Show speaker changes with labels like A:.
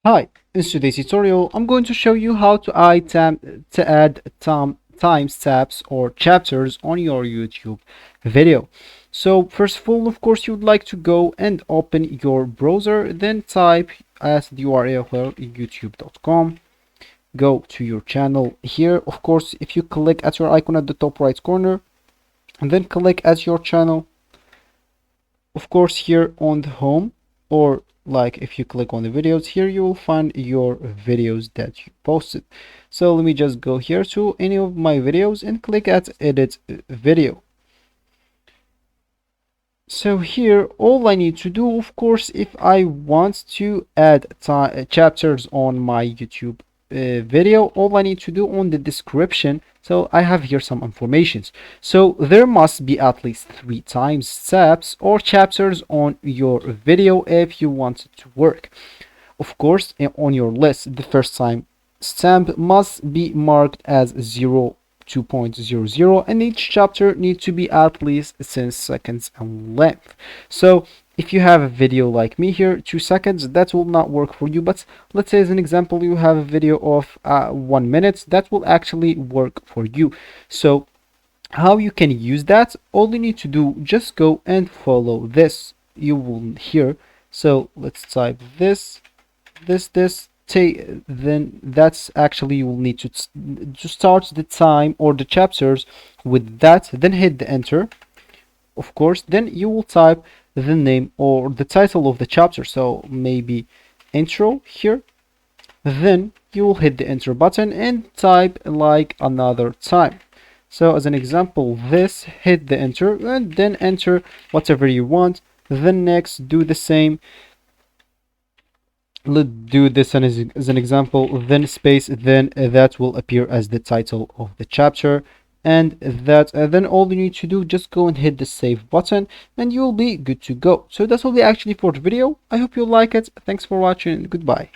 A: Hi, in today's tutorial, I'm going to show you how to add time stamps or chapters on your YouTube video. So first of all, of course, you'd like to go and open your browser, then type as the URL here youtube.com. Go to your channel here. Of course, if you click at your icon at the top right corner, and then click at your channel, of course, here on the home, or like if you click on the videos here, you will find your videos that you posted. So let me just go here to any of my videos and click at edit video. So here all I need to do, of course, if I want to add chapters on my YouTube video, all I need to do on the description, so I have here some informations. So there must be at least 3 times steps or chapters on your video if you want it to work. Of course, on your list, the first time stamp must be marked as 2.00, and each chapter needs to be at least 10 seconds in length. So if you have a video like me here, 2 seconds, that will not work for you. But let's say as an example, you have a video of 1 minute, that will actually work for you. So how you can use that, all you need to do, just go and follow this. You will hear. So let's type this, then that's actually you will need to start the time or the chapters with that, then hit the enter. Of course, then you will type the name or the title of the chapter, so maybe intro here. Then you will hit the enter button and type like another time. So as an example, this, hit the enter and then enter whatever you want. Then next, do the same. Let's do this as an example, then space, then that will appear as the title of the chapter, and that then all you need to do, just go and hit the save button and you'll be good to go. So that will be actually for the video. I hope you like it. Thanks for watching. Goodbye.